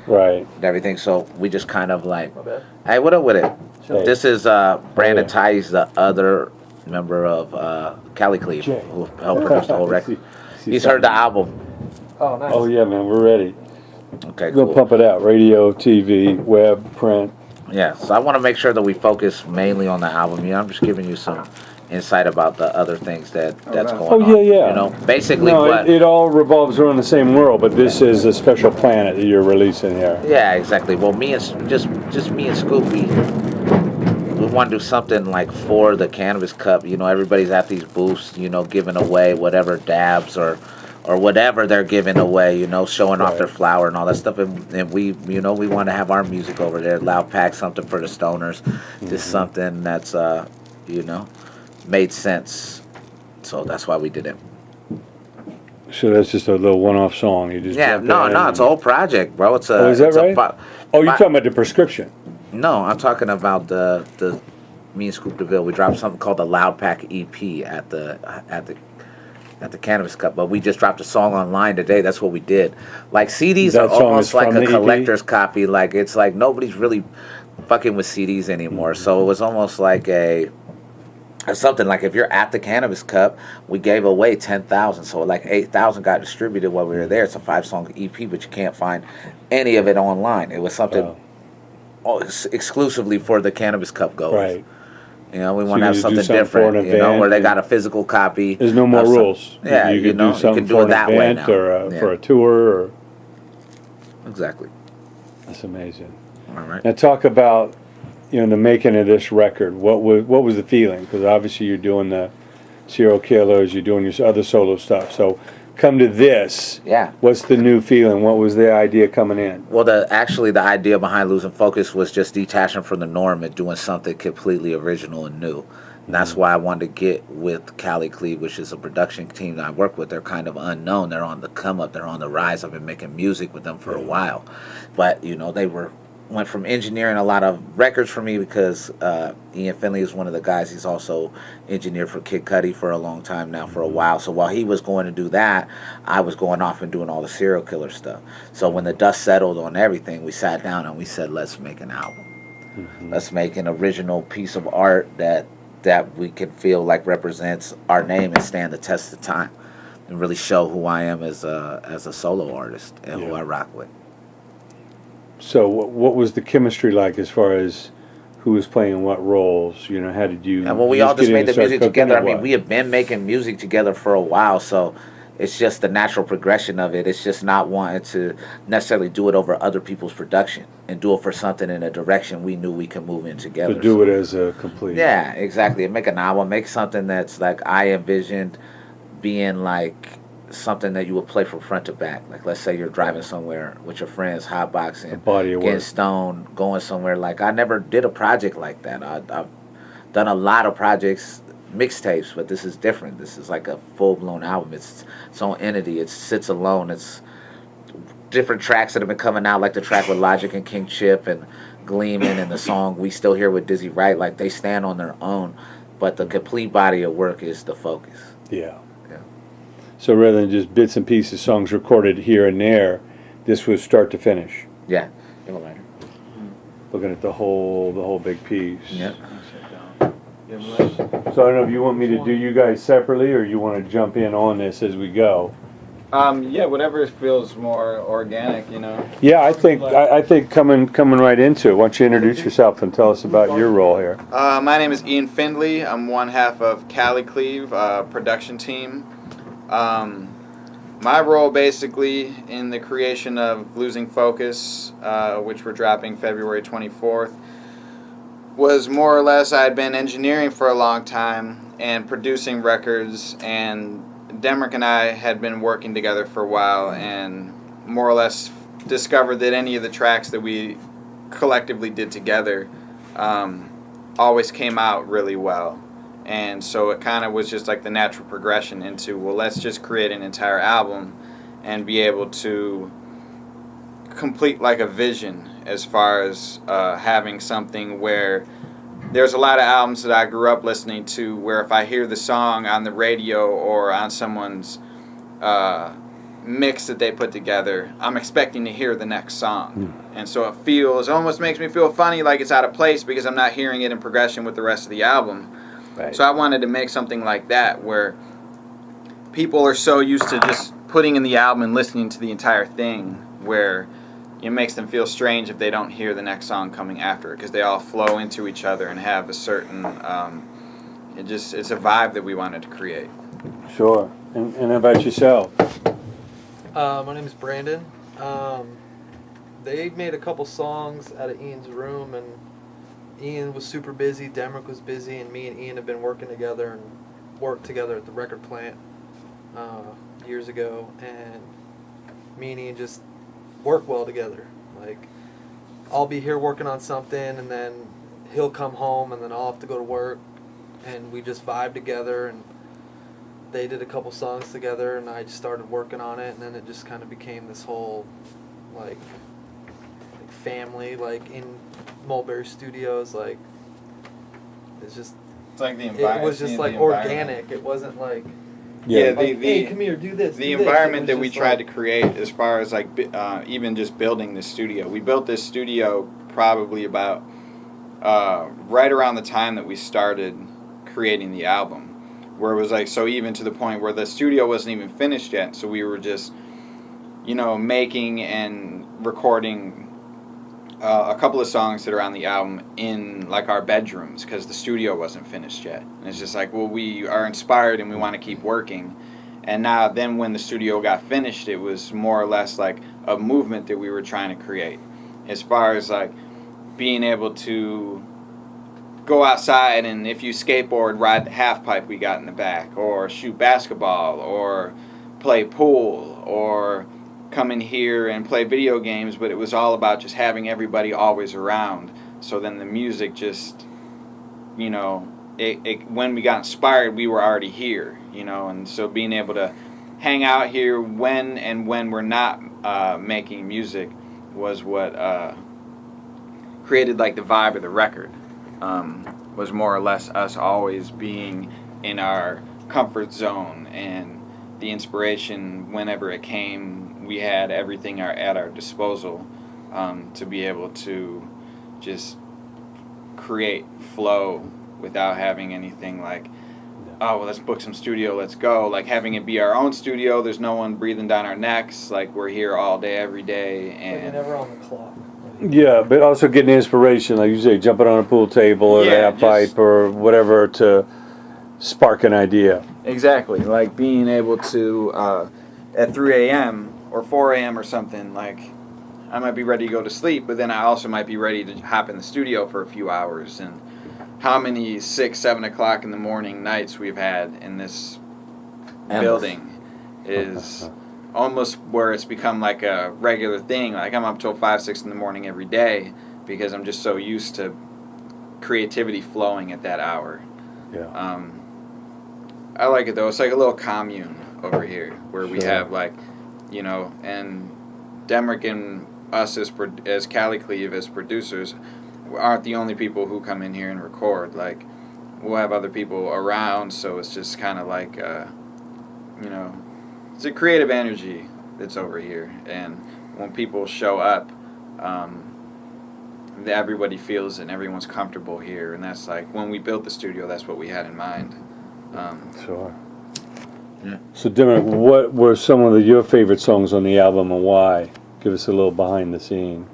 Right. and everything. So we just kind of like, hey, what up with it? Hey. This is Brandon Tice, the other member of Cali Cleve, Jay. who helped produce the whole record. See He's heard the something. album. Oh, nice. Oh yeah, man, we're ready. Okay, We'll cool. pump it out. Radio, TV, web, print. Yeah, so I want to make sure that we focus mainly on the album. I'm just giving you some insight about the other things that's going on. Oh yeah. You know, basically No, what. it all revolves around the same world, but this is a special planet that you're releasing here. Yeah, exactly. Well, me and just me and Scoop, we want to do something like for the Cannabis Cup. You know, everybody's at these booths, you know, giving away whatever dabs or whatever they're giving away, you know, showing off their flower and all that stuff. And we, you know, we want to have our music over there. Loud Pack, something for the stoners. Just something that's, you know, made sense. So that's why we did it. So that's just a little one-off song. You just No, it's a whole project, bro. It's a. Oh, is that it's right? You're talking about the prescription. No, I'm talking about the me and Scoop DeVille. We dropped something called the Loud Pack EP at the Cannabis Cup, but we just dropped a song online today. That's what we did. Like CDs are almost like a collector's copy. Like it's like nobody's really fucking with CDs anymore. So it was almost like something like if you're at the Cannabis Cup, we gave away 10,000. So like 8,000 got distributed while we were there. It's a 5-song EP, but you can't find any of it online. It was something exclusively for the Cannabis Cup goers. Right. You know, we want to have something different, you know, where they got a physical copy. There's no more rules. Yeah, you know, do something for an event or for a tour. Or exactly. That's amazing. All right. Now talk about, you know, the making of this record. What was the feeling? Because obviously you're doing the SerialKillaz, you're doing your other solo stuff. So come to this. Yeah. What's the new feeling? What was the idea coming in? Well, the idea behind Losing Focus was just detaching from the norm and doing something completely original and new. And that's why I wanted to get with Cali Cleve, which is a production team that I work with. They're kind of unknown. They're on the come up. They're on the rise. I've been making music with them for a while. But, you know, they went from engineering a lot of records for me because Ian Finley is one of the guys. He's also engineered for Kid Cudi for a long time now, for a while. So while he was going to do that, I was going off and doing all the SerialKillaz stuff. So when the dust settled on everything, we sat down and we said, let's make an album. Let's make an original piece of art that we can feel like represents our name and stand the test of time and really show who I am as a solo artist and who I rock with. So what was the chemistry like as far as who was playing what roles? You know, how did you... And well, we all just made the music together. I mean, we have been making music together for a while, so it's just the natural progression of it. It's just not wanting to necessarily do it over other people's production and do it for something in a direction we knew we could move in together. To do it as a complete... Yeah, exactly. And make an album, make something that's like I envisioned being like something that you would play from front to back. Like, let's say you're driving somewhere with your friends, hotboxing, getting stoned, going somewhere. Like, I never did a project like that. I've done a lot of projects, mixtapes, but this is different. This is like a full-blown album. It's its own entity. It sits alone. It's different tracks that have been coming out, like the track with Logic and King Chip and Gleamin' and the song We Still Here with Dizzy Wright. Like, they stand on their own, but the complete body of work is the focus. Yeah. So rather than just bits and pieces, songs recorded here and there, this was start to finish. Yeah. Looking at the whole big piece. Yeah. So I don't know if you want me to do you guys separately or you want to jump in on this as we go. Yeah, whatever feels more organic, you know. Yeah, I think coming right into it. Why don't you introduce yourself and tell us about your role here? My name is Ian Findley. I'm one half of Cali Cleve production team. My role basically in the creation of Losing Focus, which we're dropping February 24th, was more or less I had been engineering for a long time and producing records, and DEMRICK and I had been working together for a while and more or less discovered that any of the tracks that we collectively did together always came out really well. And so it kind of was just like the natural progression into, well, let's just create an entire album and be able to complete like a vision as far as having something where there's a lot of albums that I grew up listening to where if I hear the song on the radio or on someone's mix that they put together, I'm expecting to hear the next song. And so it almost makes me feel funny, like it's out of place because I'm not hearing it in progression with the rest of the album. Right. So I wanted to make something like that where people are so used to just putting in the album and listening to the entire thing, where it makes them feel strange if they don't hear the next song coming after it, because they all flow into each other and have a certain it's a vibe that we wanted to create. Sure. And about yourself? My name is Brandon. They made a couple songs out of Ian's room, and Ian was super busy, Demrick was busy, and me and Ian have been working together and worked together at the record plant years ago, and me and Ian just work well together. Like, I'll be here working on something, and then he'll come home, and then I'll have to go to work, and we just vibe together. And they did a couple songs together, and I just started working on it, and then it just kind of became this whole like family, like in Mulberry Studios. Like, it's just, It's like the it was just like organic. It wasn't like, Yeah, like, hey, come here, do this. The do this. environment It that was we just tried like, to create, as far as like even just building this studio. We built this studio probably about right around the time that we started creating the album, where it was like, so even to the point where the studio wasn't even finished yet, so we were just, making and recording a couple of songs that are on the album in like our bedrooms, because the studio wasn't finished yet. And it's just like, well, we are inspired and we want to keep working. And now then when the studio got finished, it was more or less like a movement that we were trying to create, as far as like being able to go outside, and if you skateboard, ride the half pipe we got in the back, or shoot basketball, or play pool, or come in here and play video games. But it was all about just having everybody always around. So then the music just, when we got inspired, we were already here, and so being able to hang out here when we're not making music was what created like the vibe of the record. Was more or less us always being in our comfort zone, and the inspiration, whenever it came, we had everything at our disposal to be able to just create flow without having anything like, oh, well, let's book some studio, let's go. Like, having it be our own studio, there's no one breathing down our necks. Like, we're here all day, every day. like, And you're never on the clock. Yeah, but also getting inspiration, like you say, jumping on a pool table or Yeah, that pipe or whatever to spark an idea. Exactly, like being able to, at 3 a.m. or 4 a.m. or something, like, I might be ready to go to sleep, but then I also might be ready to hop in the studio for a few hours. And how many 6, 7 o'clock in the morning nights we've had in this building is almost where it's become like a regular thing. Like, I'm up till 5, 6 in the morning every day because I'm just so used to creativity flowing at that hour. Yeah. I like it though. It's like a little commune over here where we have like, and Demrick and us as Cali Cleve as producers aren't the only people who come in here and record. Like, we'll have other people around, so it's just kind of like, it's a creative energy that's over here. And when people show up, everybody feels it and everyone's comfortable here. And that's like, when we built the studio, that's what we had in mind. Sure. Yeah. So, Demrick, what were some of your favorite songs on the album and why? Give us a little behind the scene.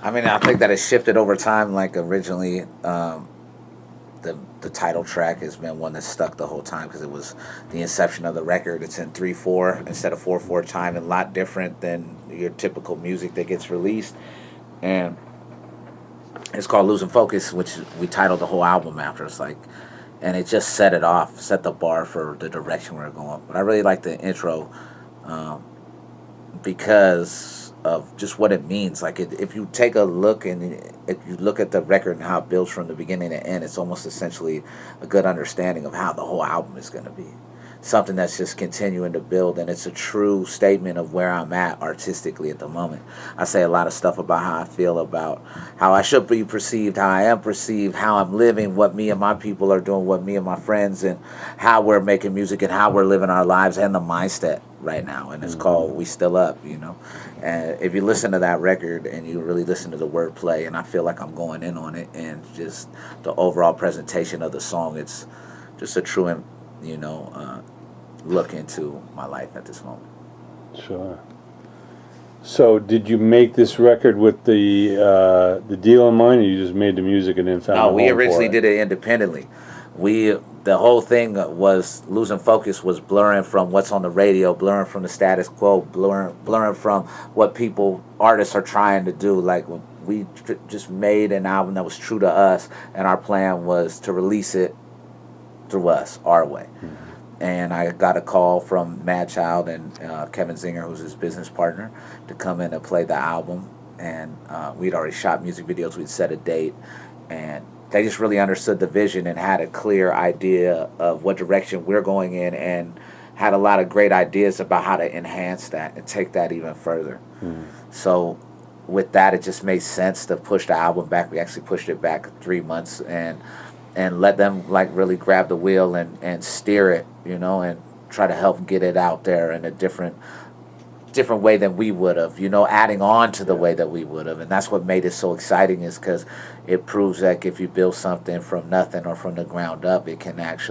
I mean, I think that it shifted over time. Like, originally, the title track has been one that stuck the whole time because it was the inception of the record. It's in 3/4 instead of 4/4 time, and a lot different than your typical music that gets released. And it's called Losing Focus, which we titled the whole album after. It's like, and it just set the bar for the direction we're going. But I really like the intro because of just what it means. Like, if you take a look and if you look at the record and how it builds from the beginning to end, it's almost essentially a good understanding of how the whole album is going to be. something that's just continuing to build, and it's a true statement of where I'm at artistically at the moment. I say a lot of stuff about how I feel about how I should be perceived, how I am perceived, how I'm living, what me and my people are doing, what me and my friends, and how we're making music and how we're living our lives, and the mindset right now. And it's called We Still Up, you know. And if you listen to that record and you really listen to the wordplay, and I feel like I'm going in on it, and just the overall presentation of the song, it's just a true, you know, look into my life at this moment. Sure. So, did you make this record with the deal in mind, or you just made the music and then found a No, home we for originally it? did it independently. The whole thing was losing focus, was blurring from what's on the radio, blurring from the status quo, blurring from what artists are trying to do. Like, we just made an album that was true to us, and our plan was to release it through us, our way. And I got a call from Madchild and Kevin Zinger, who's his business partner, to come in and play the album. And we'd already shot music videos, we'd set a date, and they just really understood the vision and had a clear idea of what direction we're going in, and had a lot of great ideas about how to enhance that and take that even further. So with that, it just made sense to push the album back. We actually pushed it back 3 months, and let them like really grab the wheel and steer it, you know, and try to help get it out there in a different way than we would have, you know, adding on to the way that we would have. And that's what made it so exciting, is because it proves that if you build something from nothing or from the ground up, it can actually